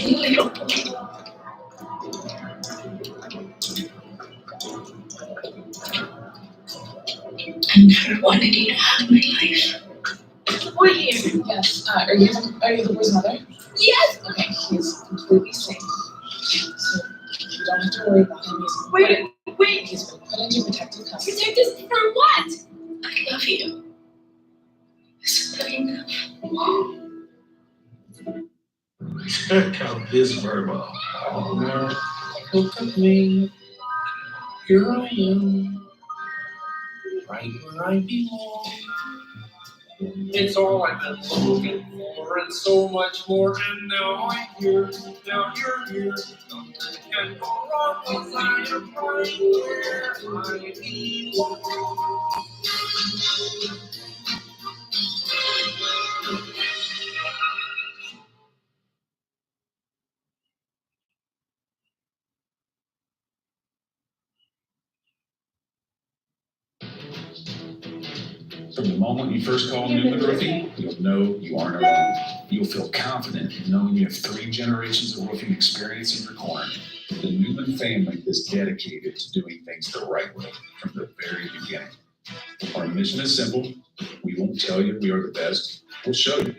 I never wanted you to have my life. There's a boy here. Yes. Are you the boy's mother? Yes. Okay. He's completely safe. So you don't have to worry about him. Wait. He's been put into protective custody. Protect us for what? I love you. Something. Check out this verbal. Oh no. Look at me. Here I am. Right where I belong. It's all I've been looking for and so much more. And now I'm here, now you're here. Nothing can go wrong 'cause I am right where I belong. From the moment you first call Newman Roofing, you'll know you aren't alone. You'll feel confident knowing you have 3 generations of roofing experience in your corner. The Newman family is dedicated to doing things the right way from the very beginning. Our mission is simple. We won't tell you we are the best. We'll show you.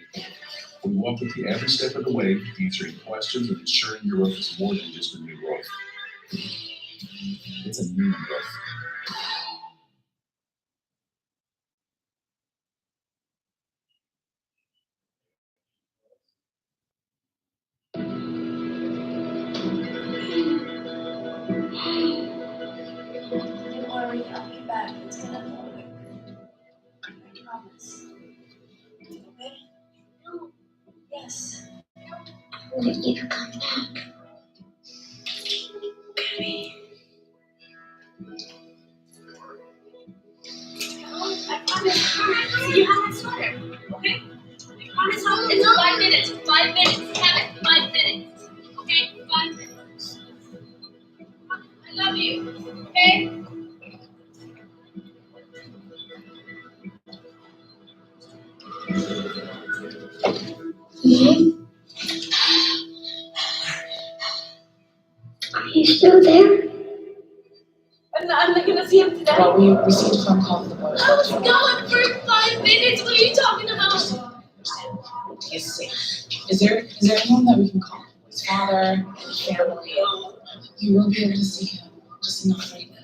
We walk with you every step of the way, answering questions and ensuring your roof is more than just a new roof. It's a Newman roof. Don't worry, I'll be back. It's gonna go quick. I promise. Okay? No. Yes. When did you come back? Gabby. I promise. You have my sweater. Okay? I promise it's 5 minutes. 5 minutes. Have it. 5 minutes. Okay? 5 minutes. I love you. Okay? Are you still there? I'm not gonna see him today. Well, we received a phone call for the boy. I was gone for 5 minutes. What are you talking about? He's safe. Is there anyone that we can call? His father, his family. You will be able to see him, just not right now.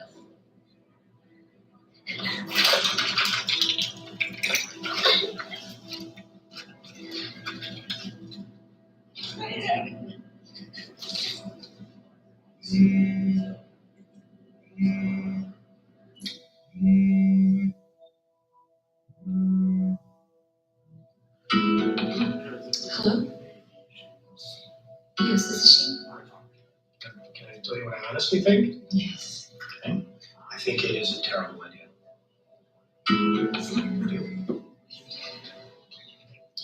Hello? Yes, this is she. Can I tell you what I honestly think? Yes. I think it is a terrible idea.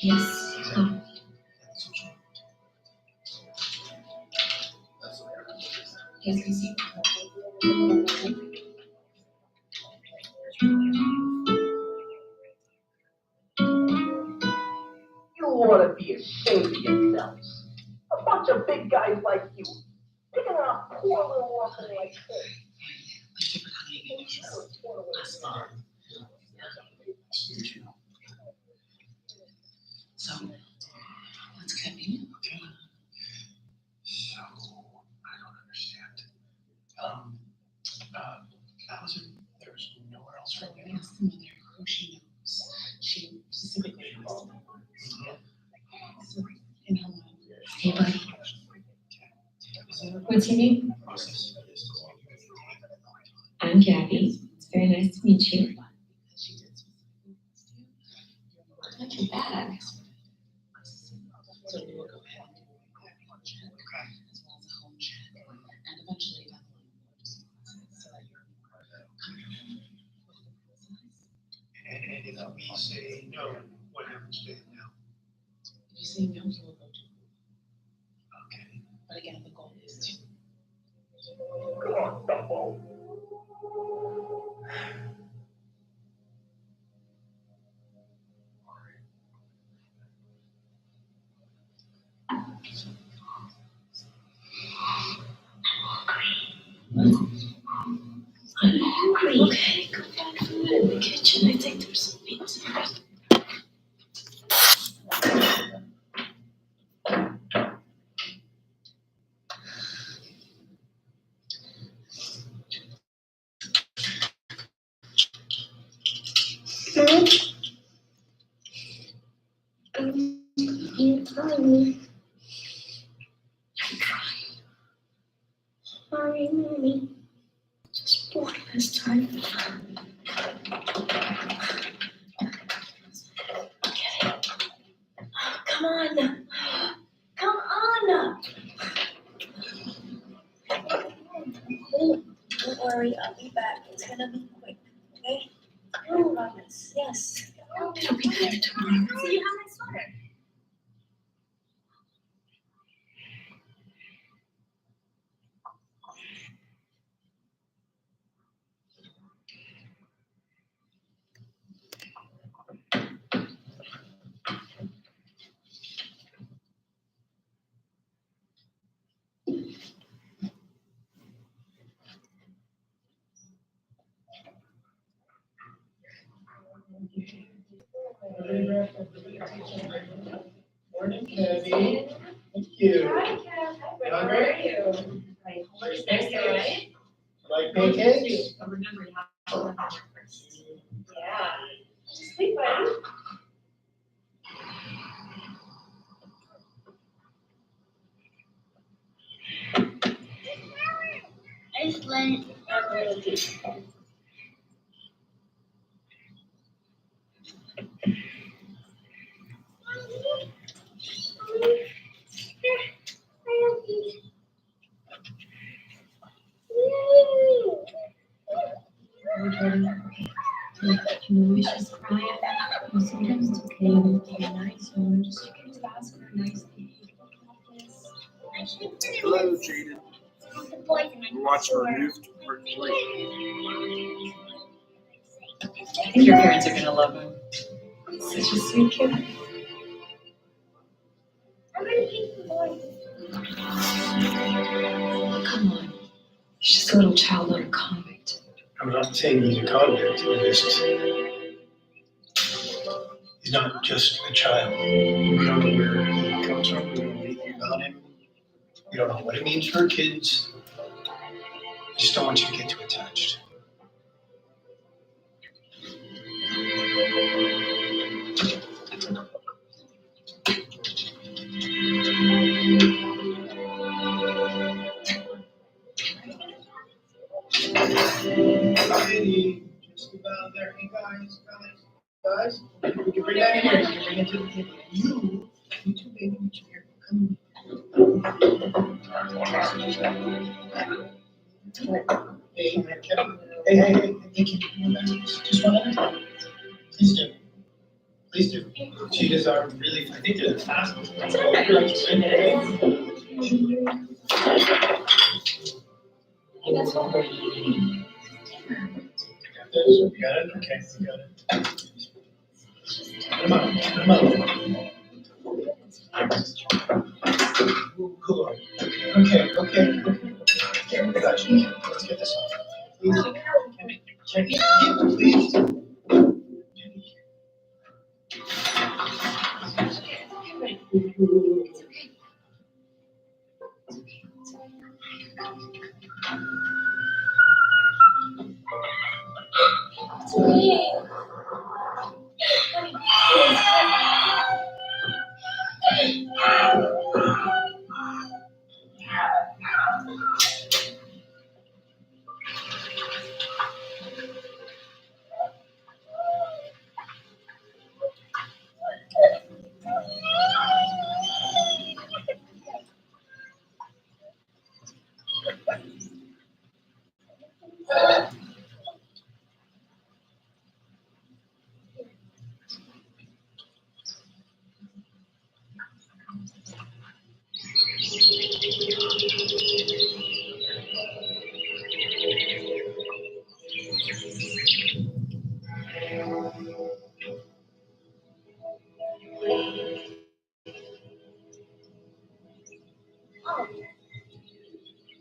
Yes. Oh. Yes, I see. You ought to be ashamed of yourselves. A bunch of big guys like you, picking on a poor little orphan like this. Thank you for coming in. Last fall. So, what's convenient? Okay. So, I don't understand. There's nowhere else for I asked the mother who she knows. She specifically asked them. So, in her mind. Hey, buddy. What's your name? process is I'm Gabby. It's very nice to meet you. Not too bad. So we will go ahead and do a background check, as well as a home check, and eventually down the line, we'll just process so that you're comfortable with the process. And if we say no, what happens to him now? If you say no, he will go to. Okay. But again, the goal is to. Come on, Dumbo. I'm hungry. Okay, go find food in the kitchen. I think there's some pizza. I'm trying. Sorry, Mommy. Just one last time. Come on. Come on. Don't worry, I'll be back. It's gonna be quick, okay? I promise. Yes. It'll be better tomorrow. So you have my sweater. Morning, Kevin. Thank you. Hi, Kev. How Hungry? are you? My homework's nice, right? Like pancakes? Remember, you have to work first. Yeah. Sleep, buddy. I just let it go. You know, she's crying. Sometimes it's okay to be nice. You know, just you can ask her nicely. Hello, Jaden. We're watching Removed Part 3. I think your parents are gonna love him. Such a sweet kid. Come on. He's just a little child, not a convict. I'm not saying he's a convict. He's not just a child. We don't know where he comes from. We don't know anything about him. We don't know what it means for kids. I just don't want you to get too attached. Hey, just about there. Hey, guys. We can bring that in here. You can bring it to the table. You too, baby. You too. Here, come. Hey, Kevin. Hey, thank you. Just one at a time. Please do. Please do. Cheetahs are really, I think they're the fastest. That's what I like to see it. That's what we're eating. Got this? You got it? Okay, you got it. Come on. Cool. Okay. Let's get this off. Please. Please.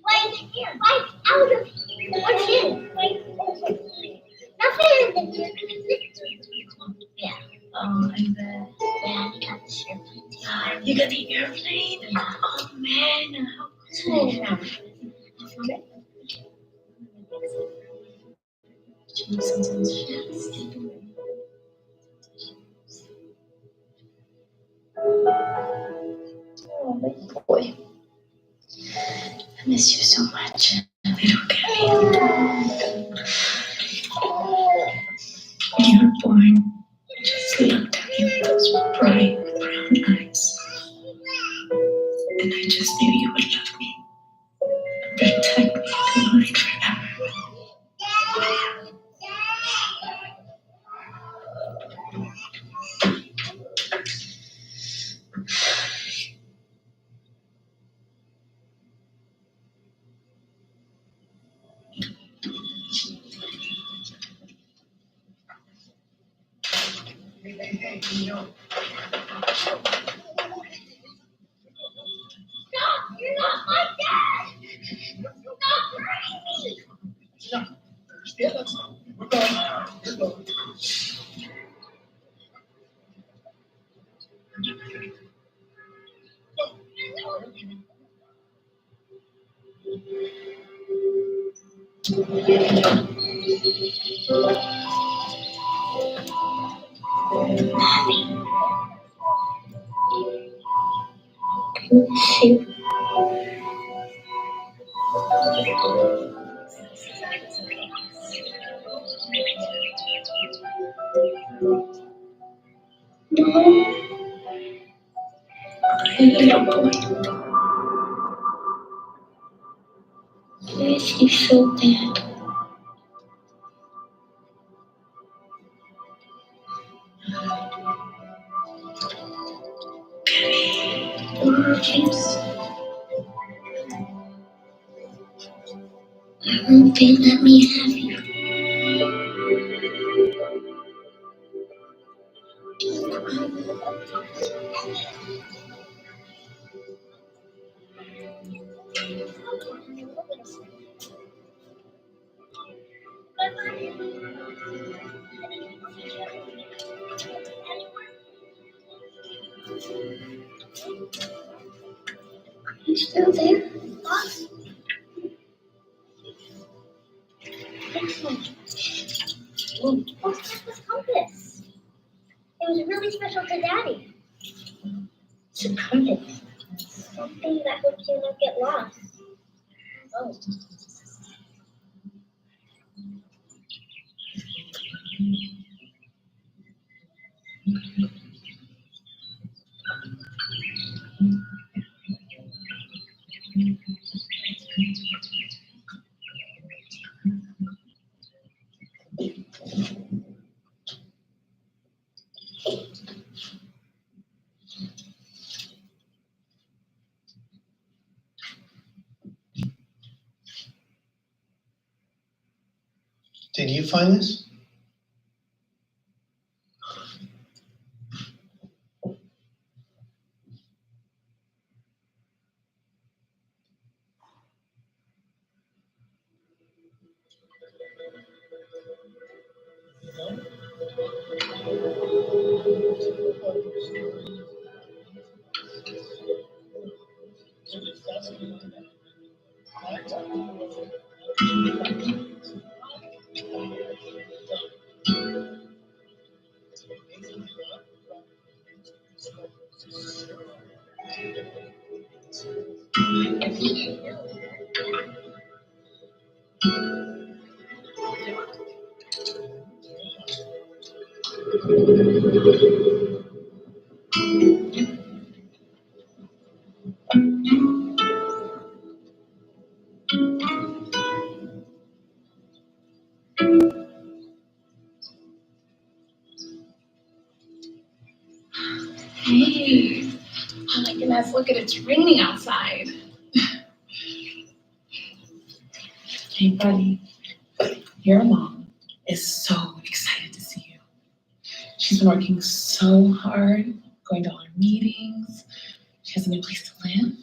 Wait out of here. What's in? Nothing. Yeah. Oh, and then you got this airplane. You got the airplane? Oh man, how cool. Oh my boy. I miss you so much. Little Gabby. You were born. Just looked at me with those bright brown eyes. And I just knew you would love me. Protect me and like forever. Stop! You're not my dad! Stop hurting me! Yeah, that's we're going. We're going. Little boy. I miss you so bad. James. I hope they let me have you. You still there? What's this compass? It was really special to Daddy. It's a compass. Something that helps you not get lost. Oh. Did you find this? Hey, oh my goodness, look at it's raining outside. Hey, buddy, your mom is so excited to see you. She's been working so hard, going to all her meetings. She has a new place to live.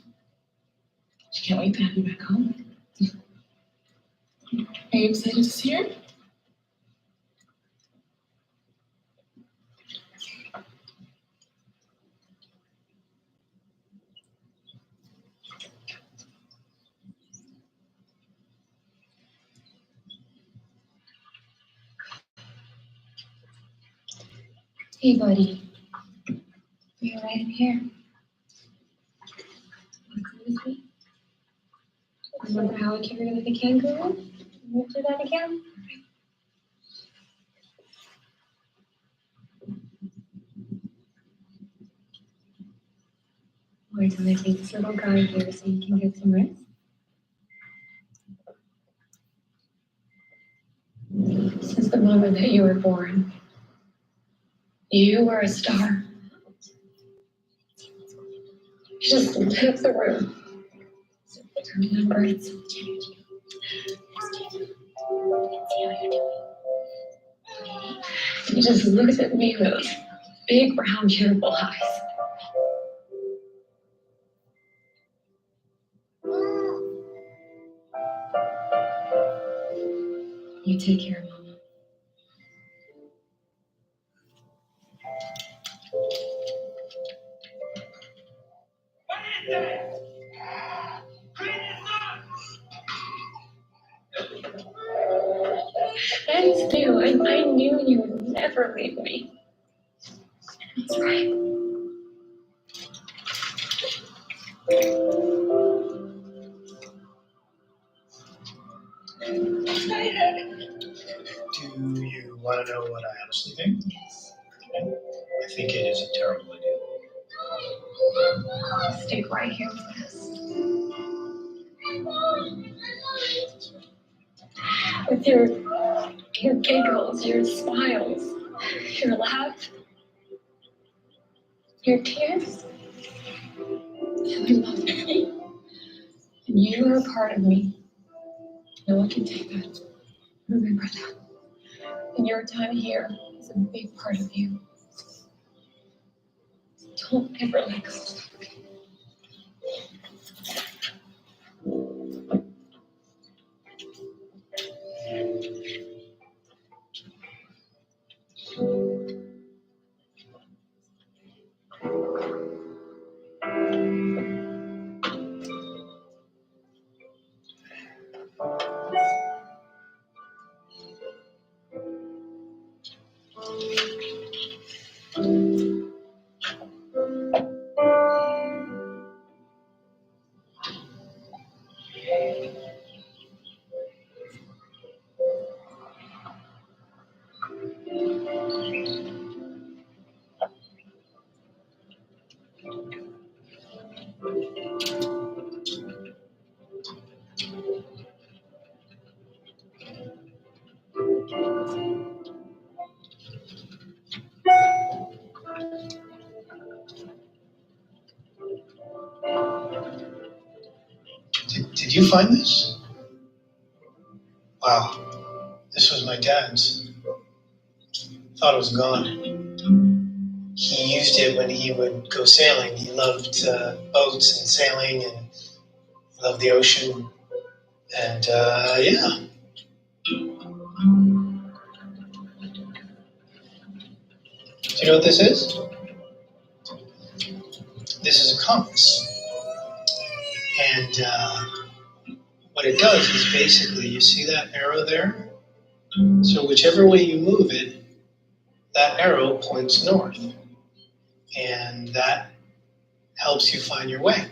She can't wait to have you back home. Are you excited to see her? Hey, buddy. You're right in here. Wanna come with me? Remember how I carried her like a kangaroo? We'll do that again? Wait till I take this little guy here so you can get some rest. Since the moment that you were born, you were a star. You just lit up the room. So remember, it's so change you. See how you're doing. You just looked at me with those big, brown, beautiful eyes. You take care of Mama. Friends knew, and I knew you would never leave me. That's right. Do you want to know what I honestly think? Yes. Okay. I think it is a terrible idea. Stick right here with us. With your giggles, your smiles, your laugh, your tears. I love you. And you are a part of me. No one can take that. Remember that. And your time here is a big part of you. Don't ever let go. Did you find this? Wow, this was my dad's. Thought it was gone. He used it when he would go sailing. He loved boats and sailing and loved the ocean. And yeah. Do you know what this is? This is a compass. And what it does is basically, you see that arrow there? So whichever way you move it, that arrow points north. And that helps you find your way.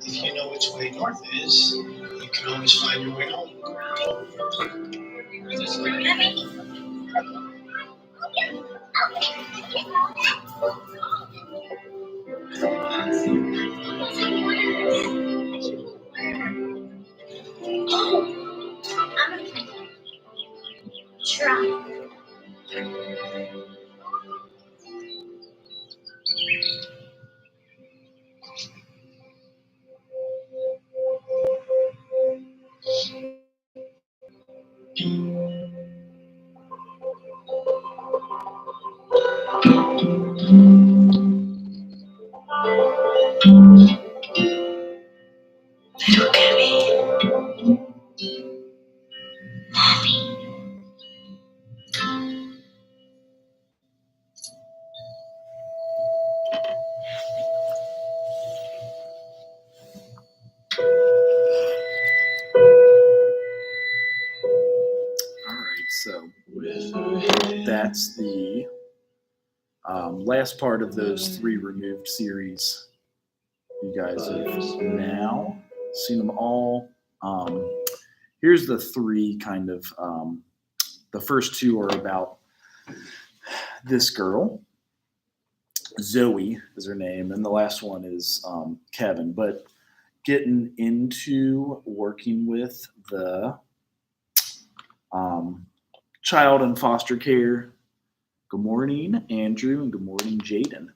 If you know which way north is, you can always find your way home. Try. So that's the last part of those 3 removed series. You guys have now seen them all. Here's the 3 kind of, the first 2 are about this girl. Zoe is her name, and the last one is Kevin. But getting into working with the child in foster care. Good morning, Andrew, and good morning, Jaden.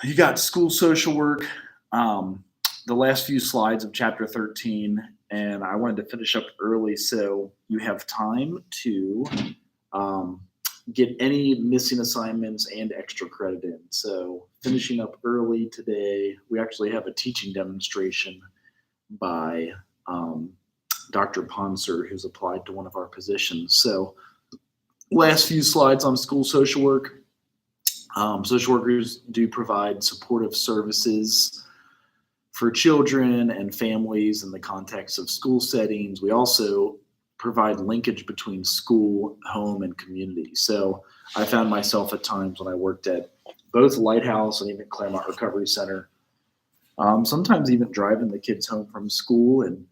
You got school social work, the last few slides of chapter 13, and I wanted to finish up early so you have time to get any missing assignments and extra credit in. So finishing up early today, we actually have a teaching demonstration by Dr. Ponser, who's applied to one of our positions. So last few slides on school social work. Social workers do provide supportive services for children and families in the context of school settings. We also provide linkage between school, home, and community. So I found myself at times when I worked at both Lighthouse and even Claremont Recovery Center, sometimes even driving the kids home from school and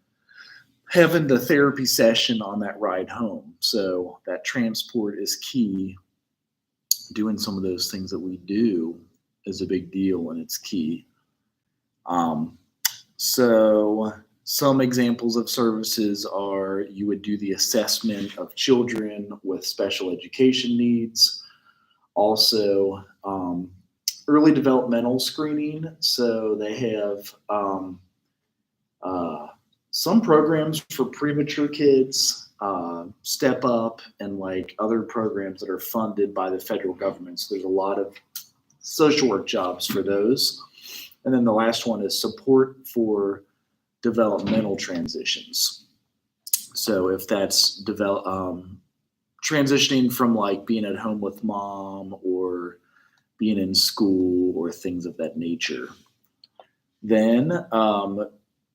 having the therapy session on that ride home. So that transport is key. Doing some of those things that we do is a big deal, and it's key. So some examples of services are you would do the assessment of children with special education needs. Also, early developmental screening. So they have some programs for premature kids, Step Up, and like other programs that are funded by the federal government. So there's a lot of social work jobs for those. And then the last one is support for developmental transitions. So if that's transitioning from like being at home with mom or being in school or things of that nature. Then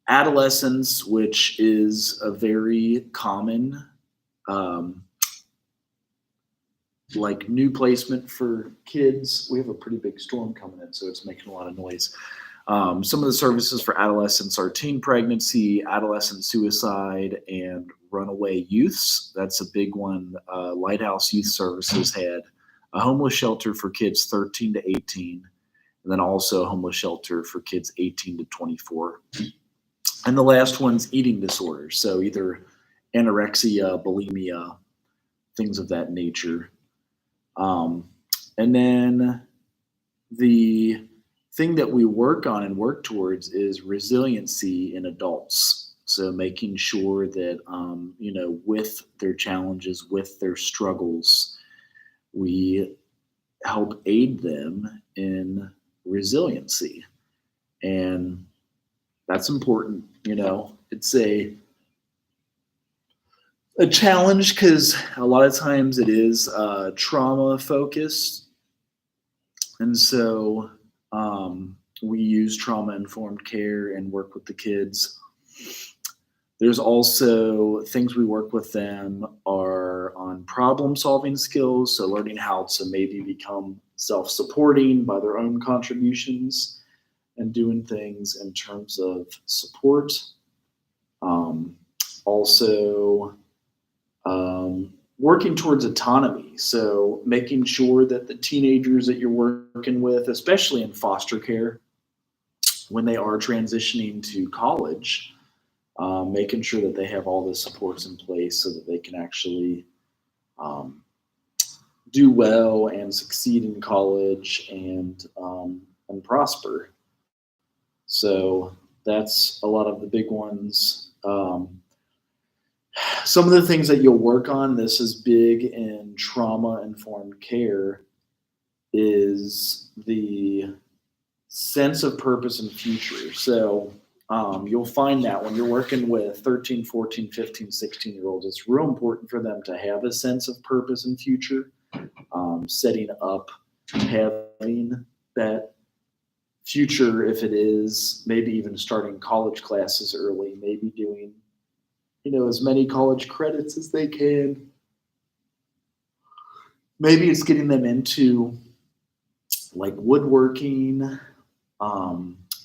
adolescence, which is a very common like new placement for kids. We have a pretty big storm coming in, so it's making a lot of noise. Some of the services for adolescents are teen pregnancy, adolescent suicide, and runaway youths. That's a big one. Lighthouse Youth Services had a homeless shelter for kids 13 to 18, and then also a homeless shelter for kids 18 to 24. And the last one's eating disorders, so either anorexia, bulimia, things of that nature. And then the thing that we work on and work towards is resiliency in adults. So making sure that, with their challenges, with their struggles, we help aid them in resiliency. And that's important. It's a challenge because a lot of times it is trauma focused. And so we use trauma-informed care and work with the kids. There's also things we work with them are on problem-solving skills, so learning how to maybe become self-supporting by their own contributions and doing things in terms of support. Also, working towards autonomy. So making sure that the teenagers that you're working with, especially in foster care, when they are transitioning to college, making sure that they have all the supports in place so that they can actually do well and succeed in college and prosper. So that's a lot of the big ones. Some of the things that you'll work on, this is big in trauma-informed care, is the sense of purpose and future. So you'll find that when you're working with 13, 14, 15, 16-year-olds, it's real important for them to have a sense of purpose and future, setting up, having that future, if it is, maybe even starting college classes early, maybe doing as many college credits as they can, maybe it's getting them into like woodworking,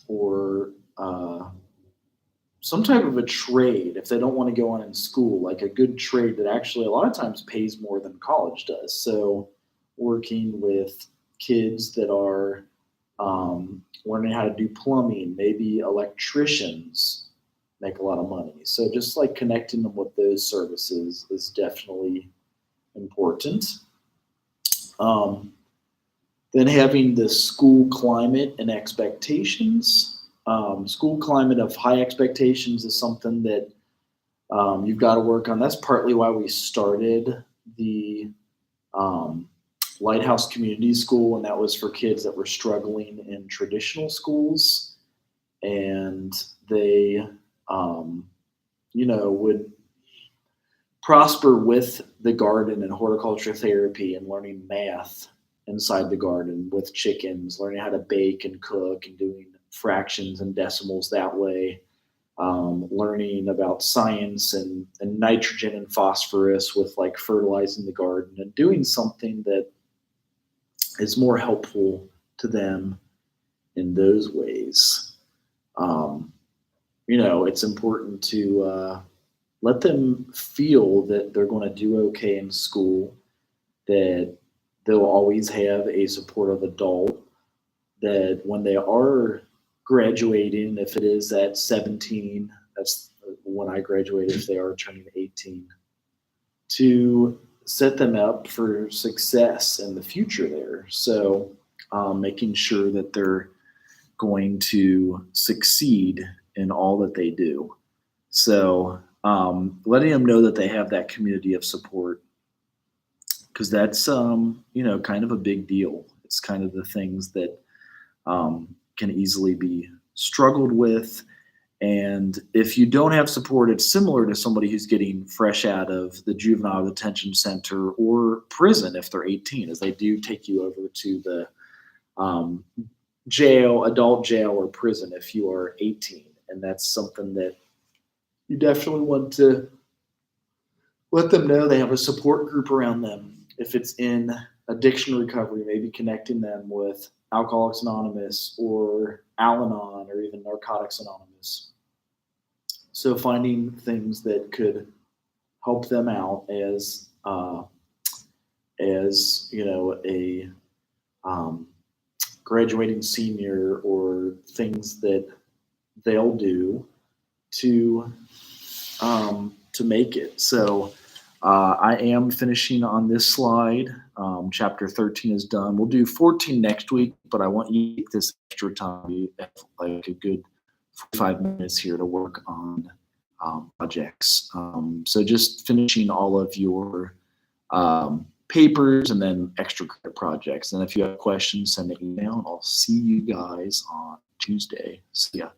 or some type of a trade if they don't want to go on in school, like a good trade that actually a lot of times pays more than college does. So working with kids that are learning how to do plumbing, maybe electricians make a lot of money. So just like connecting them with those services is definitely important. Then having the school climate and expectations. School climate of high expectations is something that you've got to work on. That's partly why we started the Lighthouse Community School, and that was for kids that were struggling in traditional schools, and they, would prosper with the garden and horticulture therapy and learning math inside the garden with chickens, learning how to bake and cook and doing fractions and decimals that way, learning about science and nitrogen and phosphorus with like fertilizing the garden and doing something that is more helpful to them in those ways. It's important to let them feel that they're going to do okay in school, that they'll always have a supportive adult, that when they are graduating, if it is at 17, that's when I graduated, if they are turning 18, to set them up for success in the future there. So making sure that they're going to succeed in all that they do. So letting them know that they have that community of support, because that's, kind of a big deal. It's kind of the things that can easily be struggled with. And if you don't have support, it's similar to somebody who's getting fresh out of the juvenile detention center or prison if they're 18, as they do take you over to the jail, adult jail or prison if you are 18. And that's something that you definitely want to let them know they have a support group around them. If it's in addiction recovery, maybe connecting them with Alcoholics Anonymous or Al-Anon or even Narcotics Anonymous. So finding things that could help them out as a graduating senior, or things that they'll do to make it. So I am finishing on this slide. Chapter 13 is done. We'll do 14 next week, but I want you to take this extra time. You have like a good 45 minutes here to work on projects. So just finishing all of your papers and then extra credit projects. And if you have questions, send an email. I'll see you guys on Tuesday. See ya.